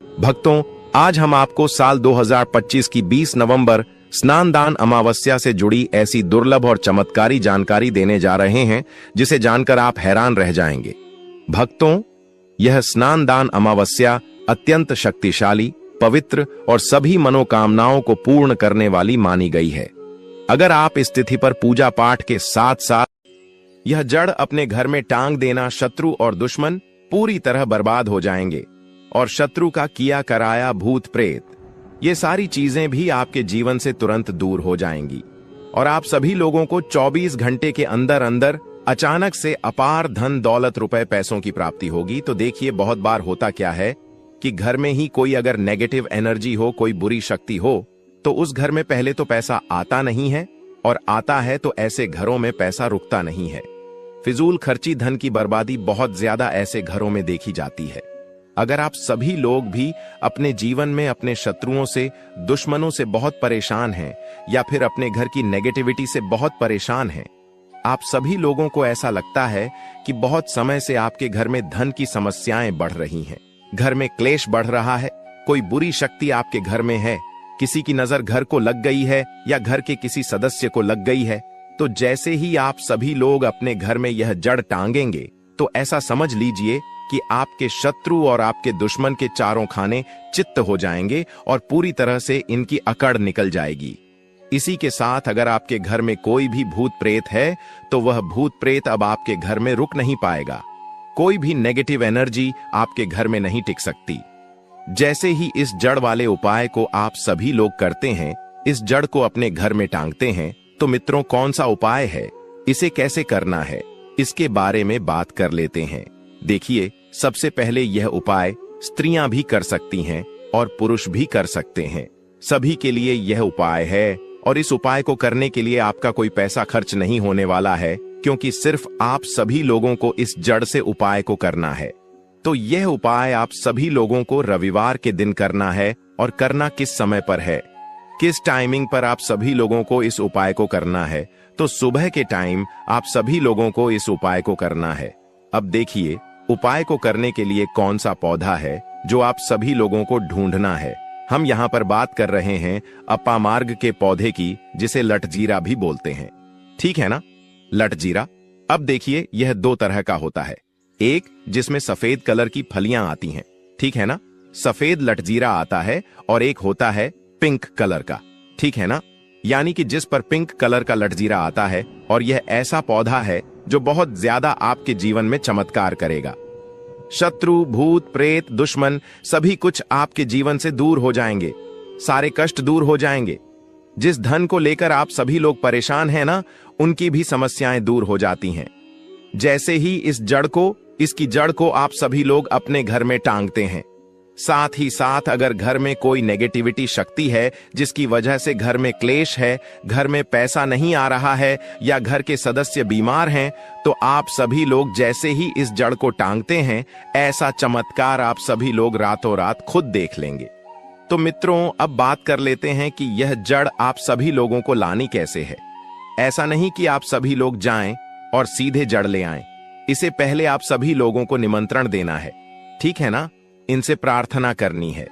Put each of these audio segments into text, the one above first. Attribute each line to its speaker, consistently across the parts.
Speaker 1: भक्तों, आज हम आपको साल 2025 की 20 नवंबर स्नानदान अमावस्या से जुड़ी ऐसी दुर्लभ और चमत्कारी जानकारी देने जा रहे हैं जिसे जानकर आप हैरान रह जाएंगे। भक्तों, यह स्नानदान अमावस्या अत्यंत शक्तिशाली, पवित्र और सभी मनोकामनाओं को पूर्ण करने वाली मानी गई है। अगर आप इस तिथि पर पूजा पाठ के साथ साथ यह जड़ अपने घर में टांग देना, शत्रु और दुश्मन पूरी तरह बर्बाद हो जाएंगे और शत्रु का किया कराया भूत प्रेत, ये सारी चीजें भी आपके जीवन से तुरंत दूर हो जाएंगी और आप सभी लोगों को 24 घंटे के अंदर अंदर अचानक से अपार धन दौलत रुपए पैसों की प्राप्ति होगी। तो देखिए, बहुत बार होता क्या है कि घर में ही कोई अगर नेगेटिव एनर्जी हो, कोई बुरी शक्ति हो, तो उस घर में पहले तो पैसा आता नहीं है और आता है तो ऐसे घरों में पैसा रुकता नहीं है। फिजूल खर्ची, धन की बर्बादी बहुत ज्यादा ऐसे घरों में देखी जाती है। अगर आप सभी लोग भी अपने जीवन में अपने शत्रुओं से, दुश्मनों से बहुत परेशान हैं या फिर अपने घर की नेगेटिविटी से बहुत परेशान हैं, आप सभी लोगों को ऐसा लगता है कि बहुत समय से आपके घर में धन की समस्याएं बढ़ रही हैं, घर में क्लेश बढ़ रहा है, कोई बुरी शक्ति आपके घर में है, किसी की नजर घर को लग गई है या घर के किसी सदस्य को लग गई है, तो जैसे ही आप सभी लोग अपने घर में यह जड़ टांगेंगे तो ऐसा समझ लीजिए कि आपके शत्रु और आपके दुश्मन के चारों खाने चित्त हो जाएंगे और पूरी तरह से इनकी अकड़ निकल जाएगी। इसी के साथ अगर आपके घर में कोई भी भूत प्रेत है तो वह भूत प्रेत अब आपके घर में रुक नहीं पाएगा। कोई भी नेगेटिव एनर्जी आपके घर में नहीं टिक सकती। जैसे ही इस जड़ वाले उपाय को आप सभी लोग करते हैं, इस जड़ को अपने घर में टांगते हैं, तो मित्रों, कौन सा उपाय है, इसे कैसे करना है, इसके बारे में बात कर लेते हैं। देखिए, सबसे पहले यह उपाय स्त्रियां भी कर सकती हैं और पुरुष भी कर सकते हैं। सभी के लिए यह उपाय है और इस उपाय को करने के लिए आपका कोई पैसा खर्च नहीं होने वाला है, क्योंकि सिर्फ आप सभी लोगों को इस जड़ से उपाय को करना है। तो यह उपाय आप सभी लोगों को रविवार के दिन करना है। और करना किस समय पर है, किस टाइमिंग पर आप सभी लोगों को इस उपाय को करना है, तो सुबह के टाइम आप सभी लोगों को इस उपाय को करना है। अब देखिए, उपाय को करने के लिए कौन सा पौधा है जो आप सभी लोगों को ढूंढना है। हम यहाँ पर बात कर रहे हैं अपामार्ग के पौधे की, जिसे लटजीरा भी बोलते हैं। ठीक है ना, लटजीरा। अब देखिए, यह दो तरह का होता है, एक जिसमें सफेद कलर की फलियां आती हैं, ठीक है ना, सफेद लटजीरा आता है, और एक होता है पिंक कलर का, ठीक है ना, यानी कि जिस पर पिंक कलर का लटजीरा आता है। और यह ऐसा पौधा है जो बहुत ज्यादा आपके जीवन में चमत्कार करेगा। शत्रु, भूत प्रेत, दुश्मन सभी कुछ आपके जीवन से दूर हो जाएंगे, सारे कष्ट दूर हो जाएंगे। जिस धन को लेकर आप सभी लोग परेशान हैं ना, उनकी भी समस्याएं दूर हो जाती हैं। जैसे ही इसकी जड़ को आप सभी लोग अपने घर में टांगते हैं, साथ ही साथ अगर घर में कोई नेगेटिविटी शक्ति है जिसकी वजह से घर में क्लेश है, घर में पैसा नहीं आ रहा है या घर के सदस्य बीमार हैं, तो आप सभी लोग जैसे ही इस जड़ को टांगते हैं, ऐसा चमत्कार आप सभी लोग रातों रात खुद देख लेंगे। तो मित्रों, अब बात कर लेते हैं कि यह जड़ आप सभी लोगों को लानी कैसे है। ऐसा नहीं कि आप सभी लोग जाएं और सीधे जड़ ले आएं। इसे पहले आप सभी लोगों को निमंत्रण देना है, ठीक है ना, इनसे प्रार्थना करनी है।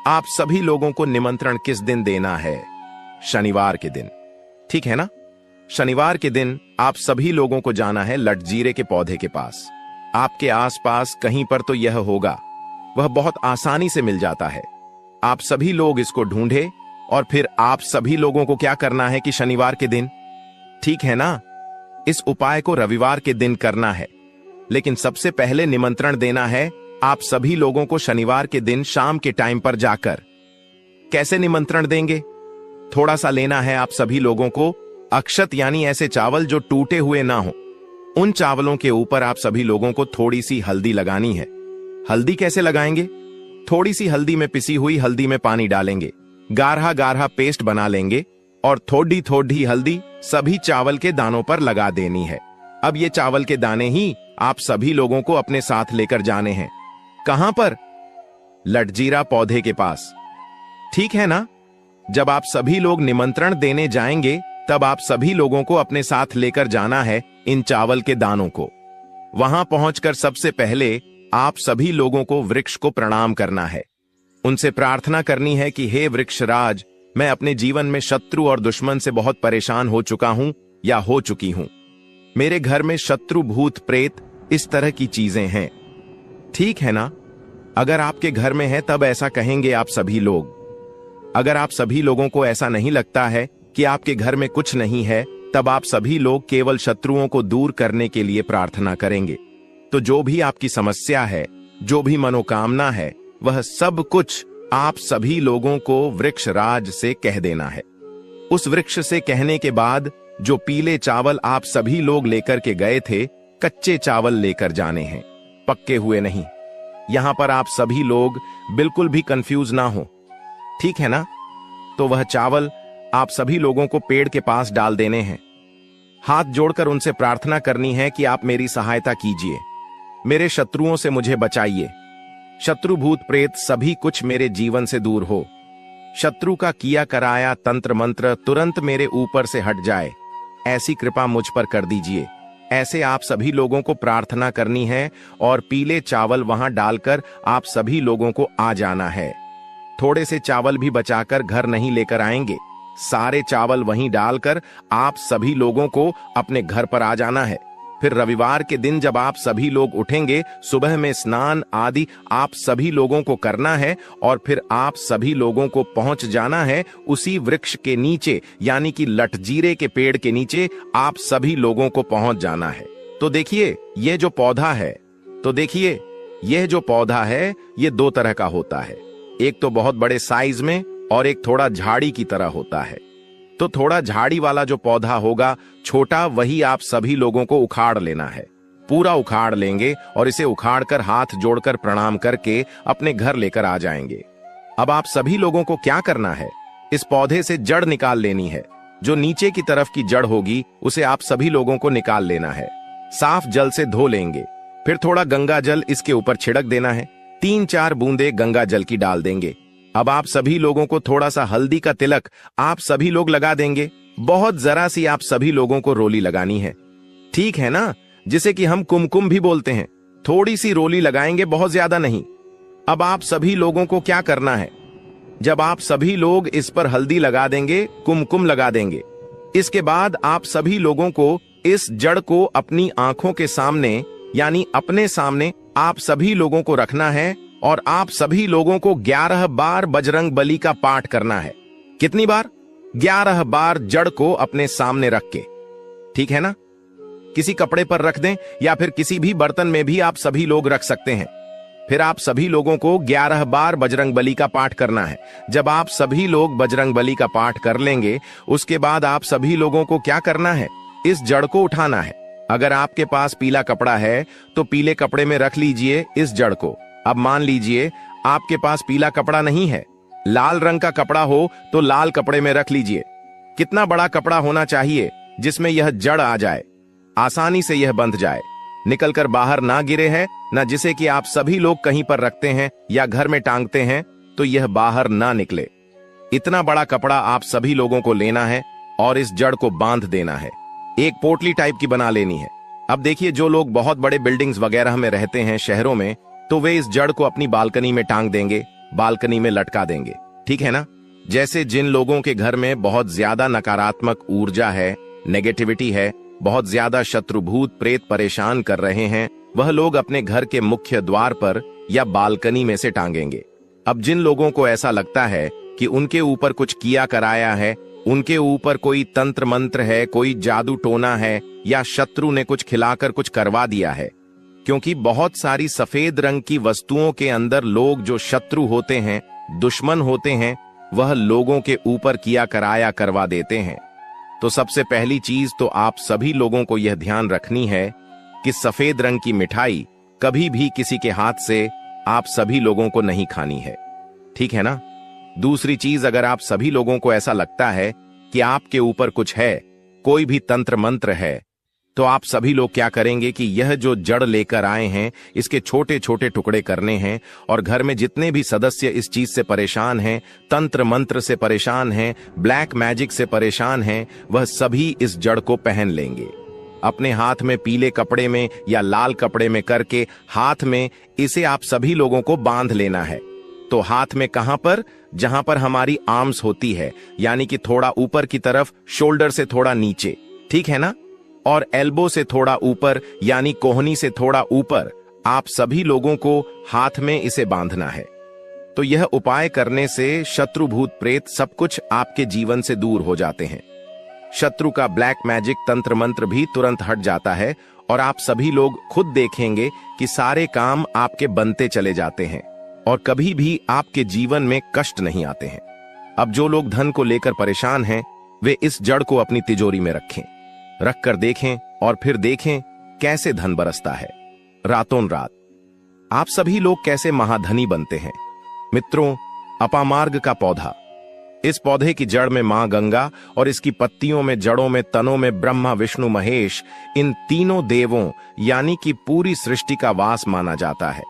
Speaker 1: आप सभी लोगों को निमंत्रण किस दिन देना है? शनिवार के दिन, ठीक है ना। शनिवार के दिन आप सभी लोगों को जाना है लटजीरे के पौधे के पास। आपके आसपास कहीं पर तो यह होगा, वह बहुत आसानी से मिल जाता है। आप सभी लोग इसको ढूंढे और फिर आप सभी लोगों को क्या करना है कि शनिवार के दिन, ठीक है ना, इस उपाय को रविवार के दिन करना है। लेकिन सबसे पहले निमंत्रण देना है आप सभी लोगों को शनिवार के दिन शाम के टाइम पर जाकर। कैसे निमंत्रण देंगे? थोड़ा सा लेना है आप सभी लोगों को अक्षत, यानी ऐसे चावल जो टूटे हुए ना हो। उन चावलों के ऊपर आप सभी लोगों को थोड़ी सी हल्दी लगानी है। हल्दी कैसे लगाएंगे? थोड़ी सी हल्दी में, पिसी हुई हल्दी में पानी डालेंगे, गाढ़ा गाढ़ा पेस्ट बना लेंगे और थोड़ी थोड़ी हल्दी सभी चावल के दानों पर लगा देनी है। अब ये चावल के दाने ही आप सभी लोगों को अपने साथ लेकर जाने हैं। कहां पर? लटजीरा पौधे के पास, ठीक है ना। जब आप सभी लोग निमंत्रण देने जाएंगे, तब आप सभी लोगों को अपने साथ लेकर जाना है इन चावल के दानों को। वहां पहुंचकर सबसे पहले आप सभी लोगों को वृक्ष को प्रणाम करना है। उनसे प्रार्थना करनी है कि हे वृक्षराज, मैं अपने जीवन में शत्रु और दुश्मन से बहुत परेशान हो चुका हूं या हो चुकी हूं। मेरे घर में शत्रु, भूत, प्रेत, इस तरह की चीजें हैं। ठीक है ना? अगर आपके घर में है तब ऐसा कहेंगे आप सभी लोग। अगर आप सभी लोगों को ऐसा नहीं लगता है कि आपके घर में कुछ नहीं है, तब आप सभी लोग केवल शत्रुओं को दूर करने के लिए प्रार्थना करेंगे। तो जो भी आपकी समस्या है, जो भी मनोकामना है, वह सब कुछ आप सभी लोगों को वृक्षराज से कह देना है। उस वृक्ष से कहने के बाद जो पीले चावल आप सभी लोग लेकर के गए थे, कच्चे चावल लेकर जाने हैं, पक्के हुए नहीं। यहां पर आप सभी लोग बिल्कुल भी कंफ्यूज ना हो, ठीक है ना? तो वह चावल आप सभी लोगों को पेड़ के पास डाल देने हैं। हाथ जोड़कर उनसे प्रार्थना करनी है कि आप मेरी सहायता कीजिए, मेरे शत्रुओं से मुझे बचाइए। शत्रु, भूत, प्रेत सभी कुछ मेरे जीवन से दूर हो। शत्रु का किया कराया तंत्र मंत्र तुरंत मेरे ऊपर से हट जाए, ऐसी कृपा मुझ पर कर दीजिए। ऐसे आप सभी लोगों को प्रार्थना करनी है और पीले चावल वहां डालकर आप सभी लोगों को आ जाना है। थोड़े से चावल भी बचाकर घर नहीं लेकर आएंगे, सारे चावल वहीं डालकर आप सभी लोगों को अपने घर पर आ जाना है। फिर रविवार के दिन जब आप सभी लोग उठेंगे, सुबह में स्नान आदि आप सभी लोगों को करना है और फिर आप सभी लोगों को पहुंच जाना है उसी वृक्ष के नीचे, यानी कि लटजीरे के पेड़ के नीचे आप सभी लोगों को पहुंच जाना है। तो देखिए ये जो पौधा है, ये दो तरह का होता है। एक तो बहुत बड़े साइज में और एक थोड़ा झाड़ी की तरह होता है। तो थोड़ा झाड़ी वाला जो पौधा होगा, छोटा, वही आप सभी लोगों को उखाड़ लेना है। पूरा उखाड़ लेंगे और इसे उखाड़कर हाथ जोड़कर प्रणाम करके अपने घर लेकर आ जाएंगे। अब आप सभी लोगों को क्या करना है, इस पौधे से जड़ निकाल लेनी है। जो नीचे की तरफ की जड़ होगी उसे आप सभी लोगों को निकाल लेना है। साफ जल से धो लेंगे, फिर थोड़ा गंगा जल इसके ऊपर छिड़क देना है। 3-4 बूंदे गंगा जल की डाल देंगे। अब आप सभी लोगों को थोड़ा सा हल्दी का तिलक आप सभी लोग लगा देंगे। बहुत जरा सी आप सभी लोगों को रोली लगानी है, ठीक है ना? जिसे कि हम कुमकुम भी बोलते हैं। थोड़ी सी रोली लगाएंगे, बहुत ज्यादा नहीं। अब आप सभी लोगों को क्या करना है, जब आप सभी लोग इस पर हल्दी लगा देंगे, कुमकुम लगा देंगे, इसके बाद आप सभी लोगों को इस जड़ को अपनी आंखों के सामने, यानी अपने सामने आप सभी लोगों को रखना है और आप सभी लोगों को 11 बार बजरंग बली का पाठ करना है। कितनी बार? 11 बार जड़ को अपने सामने रख के, ठीक है ना? किसी कपड़े पर रख दें या फिर किसी भी बर्तन में भी आप सभी लोग रख सकते हैं। फिर आप सभी लोगों को 11 बार बजरंग बली का पाठ करना है। जब आप सभी लोग बजरंग बली का पाठ कर लेंगे, उसके बाद आप सभी लोगों को क्या करना है, इस जड़ को उठाना है। अगर आपके पास पीला कपड़ा है तो पीले कपड़े में रख लीजिए इस जड़ को। अब मान लीजिए आपके पास पीला कपड़ा नहीं है, लाल रंग का कपड़ा हो तो लाल कपड़े में रख लीजिए। कितना बड़ा कपड़ा होना चाहिए जिसमें यह जड़ आ जाए, आसानी से यह बंध जाए, निकलकर बाहर ना गिरे है, ना जिसे कि आप सभी लोग कहीं पर रखते हैं या घर में टांगते हैं तो यह बाहर ना निकले। इतना बड़ा कपड़ा आप सभी लोगों को लेना है और इस जड़ को बांध देना है। एक पोटली टाइप की बना लेनी है। अब देखिए, जो लोग बहुत बड़े बिल्डिंग्स वगैरह में रहते हैं शहरों में, तो वे इस जड़ को अपनी बालकनी में टांग देंगे, बालकनी में लटका देंगे, ठीक है ना? जैसे जिन लोगों के घर में बहुत ज्यादा नकारात्मक ऊर्जा है, नेगेटिविटी है, बहुत ज्यादा शत्रु, भूत, प्रेत परेशान कर रहे हैं, वह लोग अपने घर के मुख्य द्वार पर या बालकनी में से टांगेंगे। अब जिन लोगों को ऐसा लगता है कि उनके ऊपर कुछ किया कराया है, उनके ऊपर कोई तंत्र मंत्र है, कोई जादू टोना है, या शत्रु ने कुछ खिलाकर कुछ करवा दिया है, क्योंकि बहुत सारी सफेद रंग की वस्तुओं के अंदर लोग जो शत्रु होते हैं, दुश्मन होते हैं, वह लोगों के ऊपर किया कराया करवा देते हैं। तो सबसे पहली चीज तो आप सभी लोगों को यह ध्यान रखनी है कि सफेद रंग की मिठाई कभी भी किसी के हाथ से आप सभी लोगों को नहीं खानी है, ठीक है ना? दूसरी चीज, अगर आप सभी लोगों को ऐसा लगता है कि आपके ऊपर कुछ है, कोई भी तंत्र मंत्र है, तो आप सभी लोग क्या करेंगे कि यह जो जड़ लेकर आए हैं, इसके छोटे छोटे टुकड़े करने हैं और घर में जितने भी सदस्य इस चीज से परेशान हैं, तंत्र मंत्र से परेशान हैं, ब्लैक मैजिक से परेशान हैं, वह सभी इस जड़ को पहन लेंगे। अपने हाथ में पीले कपड़े में या लाल कपड़े में करके हाथ में इसे आप सभी लोगों को बांध लेना है। तो हाथ में कहां पर? जहां पर हमारी आर्म्स होती है, यानी कि थोड़ा ऊपर की तरफ, शोल्डर से थोड़ा नीचे, ठीक है ना? और एल्बो से थोड़ा ऊपर, यानी कोहनी से थोड़ा ऊपर, आप सभी लोगों को हाथ में इसे बांधना है। तो यह उपाय करने से शत्रु भूत प्रेत सब कुछ आपके जीवन से दूर हो जाते हैं। शत्रु का ब्लैक मैजिक तंत्र मंत्र भी तुरंत हट जाता है और आप सभी लोग खुद देखेंगे कि सारे काम आपके बनते चले जाते हैं और कभी भी आपके जीवन में कष्ट नहीं आते हैं। अब जो लोग धन को लेकर परेशान हैं, वे इस जड़ को अपनी तिजोरी में रखकर देखें और फिर देखें कैसे धन बरसता है रातों रात। आप सभी लोग कैसे महाधनी बनते हैं। मित्रों, अपामार्ग का पौधा, इस पौधे की जड़ में मां गंगा और इसकी पत्तियों में, जड़ों में, तनों में ब्रह्मा विष्णु महेश, इन तीनों देवों यानी कि पूरी सृष्टि का वास माना जाता है।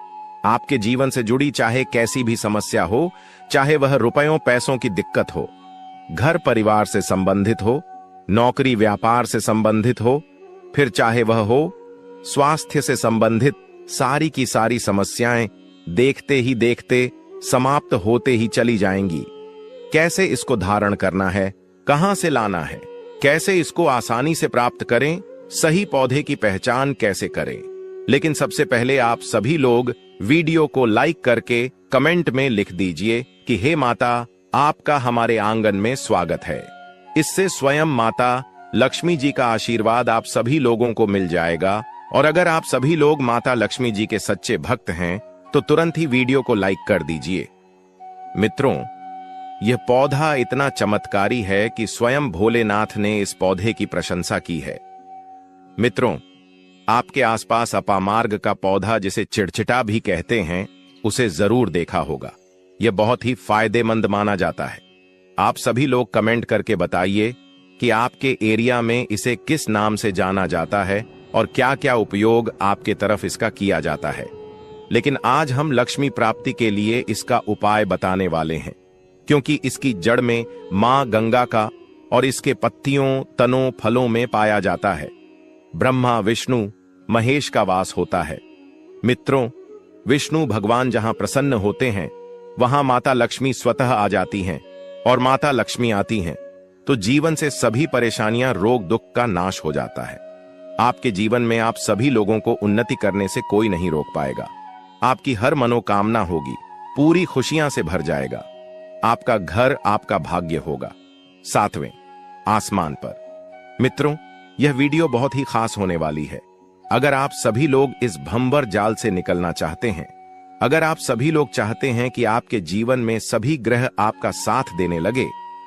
Speaker 1: आपके जीवन से जुड़ी चाहे कैसी भी समस्या हो, चाहे वह रुपयों पैसों की दिक्कत हो, घर परिवार से संबंधित हो, नौकरी व्यापार से संबंधित हो, फिर चाहे वह हो स्वास्थ्य से संबंधित, सारी की सारी समस्याएं देखते ही देखते समाप्त होते ही चली जाएंगी। कैसे इसको धारण करना है, कहां से लाना है, कैसे इसको आसानी से प्राप्त करें, सही पौधे की पहचान कैसे करें। लेकिन सबसे पहले आप सभी लोग वीडियो को लाइक करके कमेंट में लिख दीजिए कि हे माता, आपका हमारे आंगन में स्वागत है। इससे स्वयं माता लक्ष्मी जी का आशीर्वाद आप सभी लोगों को मिल जाएगा। और अगर आप सभी लोग माता लक्ष्मी जी के सच्चे भक्त हैं तो तुरंत ही वीडियो को लाइक कर दीजिए। मित्रों, यह पौधा इतना चमत्कारी है कि स्वयं भोलेनाथ ने इस पौधे की प्रशंसा की है। मित्रों, आपके आसपास अपामार्ग का पौधा, जिसे चिड़चिटा भी कहते हैं, उसे जरूर देखा होगा। यह बहुत ही फायदेमंद माना जाता है। आप सभी लोग कमेंट करके बताइए कि आपके एरिया में इसे किस नाम से जाना जाता है और क्या क्या उपयोग आपके तरफ इसका किया जाता है। लेकिन आज हम लक्ष्मी प्राप्ति के लिए इसका उपाय बताने वाले हैं, क्योंकि इसकी जड़ में मां गंगा का और इसके पत्तियों, तनों, फलों में पाया जाता है ब्रह्मा विष्णु महेश का वास होता है। मित्रों, विष्णु भगवान जहां प्रसन्न होते हैं वहां माता लक्ष्मी स्वतः आ जाती हैं, और माता लक्ष्मी आती हैं तो जीवन से सभी परेशानियां, रोग दुख का नाश हो जाता है। आपके जीवन में आप सभी लोगों को उन्नति करने से कोई नहीं रोक पाएगा। आपकी हर मनोकामना होगी, पूरी खुशियां से भर जाएगा। आपका घर आपका भाग्य होगा 7वें आसमान पर। मित्रों, यह वीडियो बहुत ही खास होने वाली है। अगर आप सभी लोग इस भंवर जाल से निकलना चाहते हैं, अगर आप सभी लोग चाहते हैं कि आपके जीवन में सभी ग्रह आपका साथ देने लगे,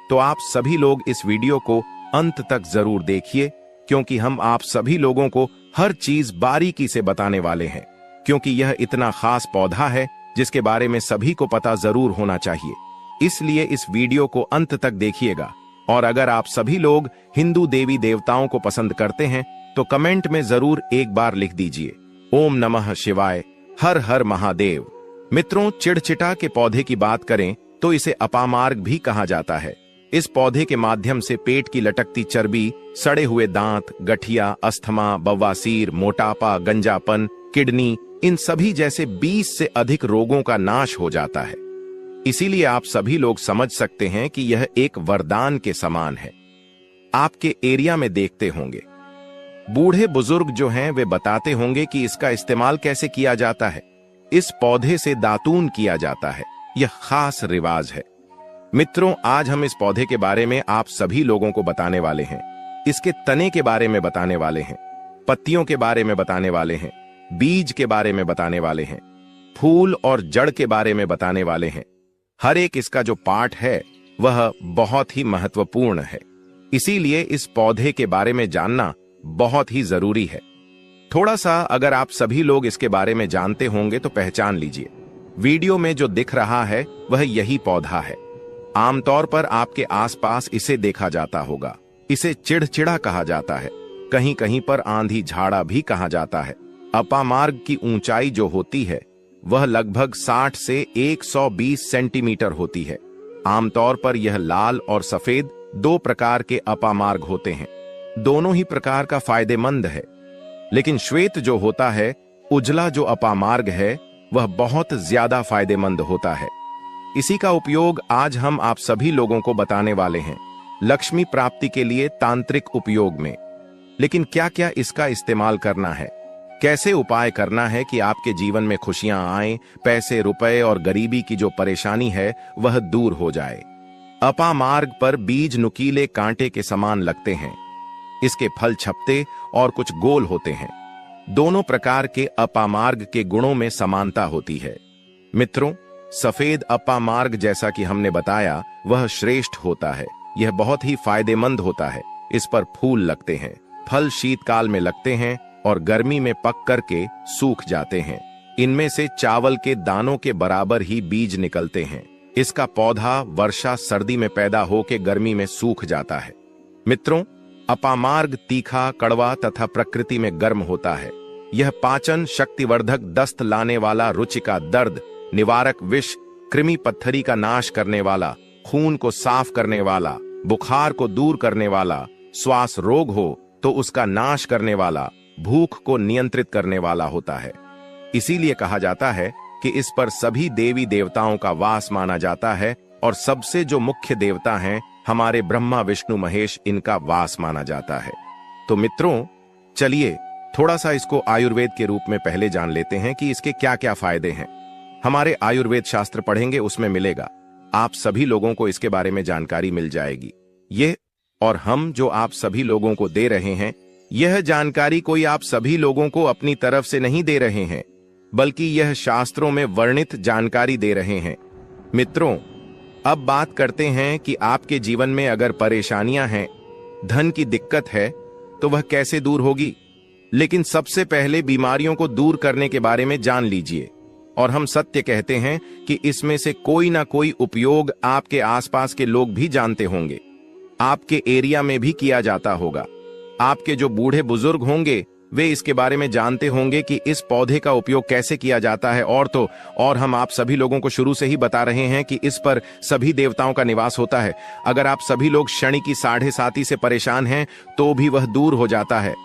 Speaker 1: तो आप सभी लोग इस वीडियो को अंत तक जरूर देखिए, क्योंकि हम आप सभी लोगों को हर चीज बारीकी से बताने वाले हैं। क्योंकि यह इतना खास पौधा है जिसके बारे में सभी को पता जरूर होना चाहिए। इसलिए इस वीडियो को अंत तक देखिएगा। और अगर आप सभी लोग हिंदू देवी देवताओं को पसंद करते हैं तो कमेंट में जरूर एक बार लिख दीजिए ओम नमः शिवाय, हर हर महादेव। मित्रों, चिड़चिटा के पौधे की बात करें तो इसे अपामार्ग भी कहा जाता है। इस पौधे के माध्यम से पेट की लटकती चर्बी, सड़े हुए दांत, गठिया, अस्थमा, बवासीर, मोटापा, गंजापन, किडनी, इन सभी जैसे 20 से अधिक रोगों का नाश हो जाता है। इसीलिए आप सभी लोग समझ सकते हैं कि यह एक वरदान के समान है। आपके एरिया में देखते होंगे बूढ़े बुजुर्ग जो हैं वे बताते होंगे कि इसका इस्तेमाल कैसे किया जाता है। इस पौधे से दातून किया जाता है। यह खास रिवाज है। मित्रों, आज हम इस पौधे के बारे में आप सभी लोगों को बताने वाले हैं। इसके तने के बारे में बताने वाले हैं, पत्तियों के बारे में बताने वाले हैं, बीज के बारे में बताने वाले हैं, फूल और जड़ के बारे में बताने वाले हैं। हर एक इसका जो पार्ट है वह बहुत ही महत्वपूर्ण है। इसीलिए इस पौधे के बारे में जानना बहुत ही जरूरी है। थोड़ा सा अगर आप सभी लोग इसके बारे में जानते होंगे तो पहचान लीजिए। वीडियो में जो दिख रहा है वह यही पौधा है। आमतौर पर आपके आसपास इसे देखा जाता होगा। इसे चिड़चिड़ा कहा जाता है, कहीं कहीं पर आंधी झाड़ा भी कहा जाता है। अपामार्ग की ऊंचाई जो होती है वह लगभग 60 से 120 सेंटीमीटर होती है। आमतौर पर यह लाल और सफेद 2 प्रकार के अपामार्ग होते हैं। दोनों ही प्रकार का फायदेमंद है, लेकिन श्वेत जो होता है, उजला जो अपामार्ग है, वह बहुत ज्यादा फायदेमंद होता है। इसी का उपयोग आज हम आप सभी लोगों को बताने वाले हैं, लक्ष्मी प्राप्ति के लिए तांत्रिक उपयोग में। लेकिन क्या क्या इसका इस्तेमाल करना है, कैसे उपाय करना है कि आपके जीवन में खुशियां आए, पैसे रुपए और गरीबी की जो परेशानी है वह दूर हो जाए। अपामार्ग पर बीज नुकीले कांटे के समान लगते हैं। इसके फल छपते और कुछ गोल होते हैं। दोनों प्रकार के अपामार्ग के गुणों में समानता होती है। मित्रों, सफेद अपामार्ग जैसा कि हमने बताया वह श्रेष्ठ होता है। यह बहुत ही फायदेमंद होता है। इस पर फूल लगते हैं। फल शीतकाल में लगते हैं और गर्मी में पक करके सूख जाते हैं। इनमें से चावल के दानों के बराबर ही बीज निकलते हैं। इसका पौधा वर्षा सर्दी में पैदा होकर गर्मी में सूख जाता है। मित्रों, अपामार्ग तीखा, कड़वा तथा प्रकृति में गर्म होता है। यह पाचन शक्तिवर्धक, दस्त लाने वाला, रुचि का दर्द निवारक, विष कृमि पत्थरी का नाश करने वाला, खून को साफ करने वाला, बुखार को दूर करने वाला, श्वास रोग हो तो उसका नाश करने वाला, भूख को नियंत्रित करने वाला होता है। इसीलिए कहा जाता है कि इस पर सभी देवी देवताओं का वास माना जाता है और सबसे जो मुख्य देवता हैं हमारे ब्रह्मा विष्णु महेश, इनका वास माना जाता है। तो मित्रों, चलिए थोड़ा सा इसको आयुर्वेद के रूप में पहले जान लेते हैं कि इसके क्या क्या फायदे हैं। हमारे आयुर्वेद शास्त्र पढ़ेंगे, उसमें मिलेगा। आप सभी लोगों को इसके बारे में जानकारी मिल जाएगी। ये और हम जो आप सभी लोगों को दे रहे हैं, यह जानकारी कोई आप सभी लोगों को अपनी तरफ से नहीं दे रहे हैं, बल्कि यह शास्त्रों में वर्णित जानकारी दे रहे हैं। मित्रों, अब बात करते हैं कि आपके जीवन में अगर परेशानियां हैं, धन की दिक्कत है, तो वह कैसे दूर होगी। लेकिन सबसे पहले बीमारियों को दूर करने के बारे में जान लीजिए। और हम सत्य कहते हैं कि इसमें से कोई ना कोई उपयोग आपके आसपास के लोग भी जानते होंगे, आपके एरिया में भी किया जाता होगा। आपके जो बूढ़े बुजुर्ग होंगे वे इसके बारे में जानते होंगे कि इस पौधे का उपयोग कैसे किया जाता है। और हम आप सभी लोगों को शुरू से ही बता रहे हैं कि इस पर सभी देवताओं का निवास होता है। अगर आप सभी लोग शनि की 7.5 से परेशान हैं तो भी वह दूर हो जाता है।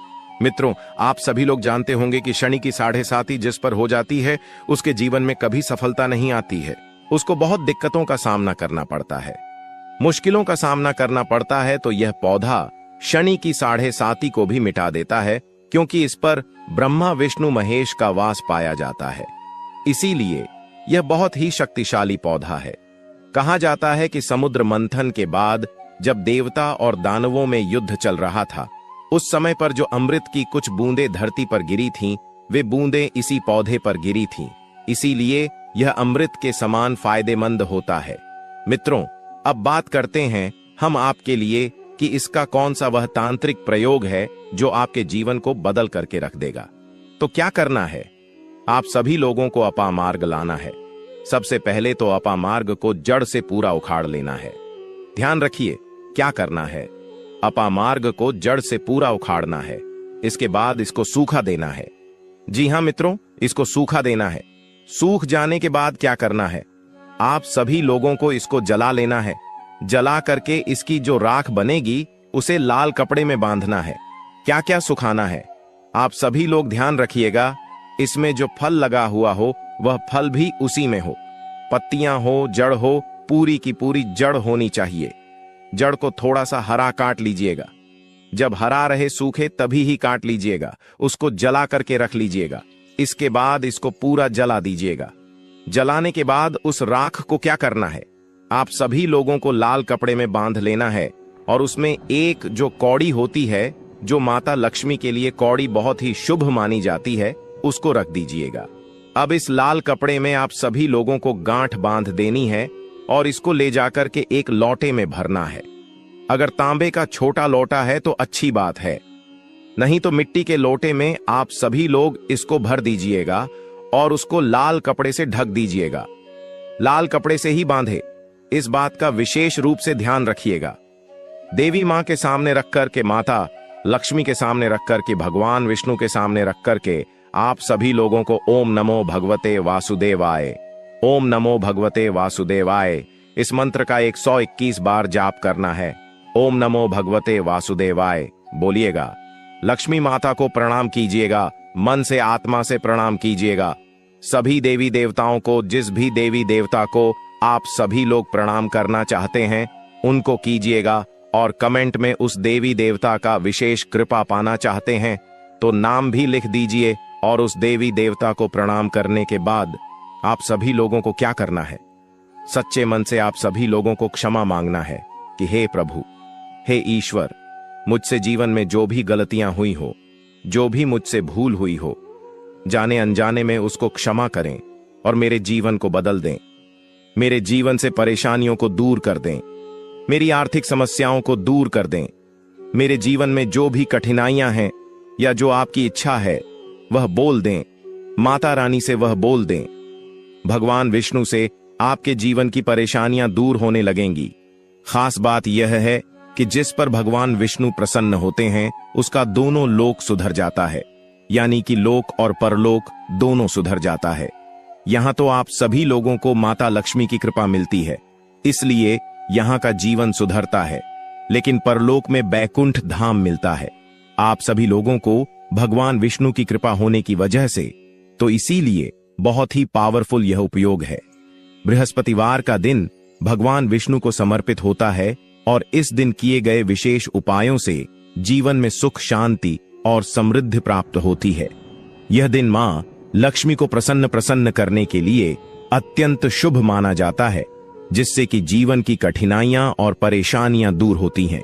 Speaker 1: मित्रों, आप सभी लोग जानते होंगे कि शनि की 7.5 जिस पर हो जाती है उसके जीवन में कभी सफलता नहीं आती है। उसको बहुत दिक्कतों का सामना करना पड़ता है, मुश्किलों का सामना करना पड़ता है। तो यह पौधा शनि की 7.5 को भी मिटा देता है, क्योंकि इस पर ब्रह्मा विष्णु महेश का वास पाया जाता है। इसीलिए यह बहुत ही शक्तिशाली पौधा है। कहा जाता है कि समुद्र मंथन के बाद जब देवता और दानवों में युद्ध चल रहा था, उस समय पर जो अमृत की कुछ बूंदें धरती पर गिरी थीं, वे बूंदें इसी पौधे पर गिरी थीं। इसीलिए यह अमृत के समान फायदेमंद होता है। मित्रों, अब बात करते हैं हम आपके लिए कि इसका कौन सा वह तांत्रिक प्रयोग है जो आपके जीवन को बदल करके रख देगा। तो क्या करना है? आप सभी लोगों को अपामार्ग लाना है। सबसे पहले तो अपामार्ग को जड़ से पूरा उखाड़ लेना है। ध्यान रखिए क्या करना है। अपामार्ग को जड़ से पूरा उखाड़ना है। इसके बाद इसको सूखा देना है। जी हां मित्रों, इसको सूखा देना है। सूख जाने के बाद क्या करना है? आप सभी लोगों को इसको जला लेना है। जला करके इसकी जो राख बनेगी उसे लाल कपड़े में बांधना है। क्या क्या सुखाना है? आप सभी लोग ध्यान रखिएगा, इसमें जो फल लगा हुआ हो वह फल भी उसी में हो। पत्तियां हो, जड़ हो, पूरी की पूरी जड़ होनी चाहिए। जड़ को थोड़ा सा हरा काट लीजिएगा। जब हरा रहे सूखे तभी ही काट लीजिएगा। उसको जला करके रख लीजिएगा। इसके बाद इसको पूरा जला दीजिएगा। जलाने के बाद उस राख को क्या करना है? आप सभी लोगों को लाल कपड़े में बांध लेना है और उसमें एक जो कौड़ी होती है, जो माता लक्ष्मी के लिए कौड़ी बहुत ही शुभ मानी जाती है, उसको रख दीजिएगा। अब इस लाल कपड़े में आप सभी लोगों को गांठ बांध देनी है और इसको ले जाकर के एक लोटे में भरना है। अगर तांबे का छोटा लोटा है तो अच्छी बात है, नहीं तो मिट्टी के लोटे में आप सभी लोग इसको भर दीजिएगा और उसको लाल कपड़े से ढक दीजिएगा। लाल कपड़े से ही बांधे, इस बात का विशेष रूप से ध्यान रखिएगा। देवी मां के सामने रखकर के, माता लक्ष्मी के सामने रखकर के, भगवान विष्णु के सामने रखकर के आप सभी लोगों को ओम नमो भगवते वासुदेवाय, ओम नमो भगवते वासुदेवाय इस मंत्र का 121 बार जाप करना है। ओम नमो भगवते वासुदेवाय बोलिएगा। लक्ष्मी माता को प्रणाम कीजिएगा, मन से आत्मा से प्रणाम कीजिएगा। सभी देवी देवताओं को, जिस भी देवी देवता को आप सभी लोग प्रणाम करना चाहते हैं उनको कीजिएगा, और कमेंट में उस देवी देवता का विशेष कृपा पाना चाहते हैं तो नाम भी लिख दीजिए। और उस देवी देवता को प्रणाम करने के बाद आप सभी लोगों को क्या करना है? सच्चे मन से आप सभी लोगों को क्षमा मांगना है कि हे प्रभु, हे ईश्वर, मुझसे जीवन में जो भी गलतियां हुई हो, जो भी मुझसे भूल हुई हो, जाने अनजाने में उसको क्षमा करें और मेरे जीवन को बदल दें। मेरे जीवन से परेशानियों को दूर कर दें, मेरी आर्थिक समस्याओं को दूर कर दें। मेरे जीवन में जो भी कठिनाइयां हैं या जो आपकी इच्छा है वह बोल दें। माता रानी से वह बोल दें। भगवान विष्णु से आपके जीवन की परेशानियां दूर होने लगेंगी। खास बात यह है कि जिस पर भगवान विष्णु प्रसन्न होते हैं उसका दोनों लोक सुधर जाता है, यानी कि लोक और परलोक दोनों सुधर जाता है। यहां तो आप सभी लोगों को माता लक्ष्मी की कृपा मिलती है, इसलिए यहां का जीवन सुधरता है, लेकिन परलोक में बैकुंठ धाम मिलता है आप सभी लोगों को भगवान विष्णु की कृपा होने की वजह से। तो इसीलिए बहुत ही पावरफुल यह उपयोग है। बृहस्पतिवार का दिन भगवान विष्णु को समर्पित होता है और इस दिन किए गए विशेष उपायों से जीवन में सुख, शांति और समृद्धि प्राप्त होती है। यह दिन मां लक्ष्मी को प्रसन्न करने के लिए अत्यंत शुभ माना जाता है, जिससे कि जीवन की कठिनाइयां और परेशानियां दूर होती हैं।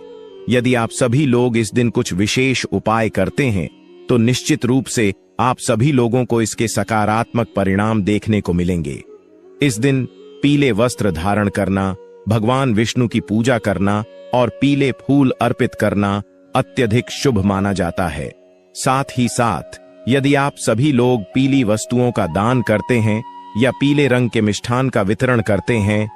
Speaker 1: यदि आप सभी लोग इस दिन कुछ विशेष उपाय करते हैं तो निश्चित रूप से आप सभी लोगों को इसके सकारात्मक परिणाम देखने को मिलेंगे। इस दिन पीले वस्त्र धारण करना, भगवान विष्णु की पूजा करना और पीले फूल अर्पित करना अत्यधिक शुभ माना जाता है। साथ ही साथ यदि आप सभी लोग पीली वस्तुओं का दान करते हैं या पीले रंग के मिष्ठान का वितरण करते हैं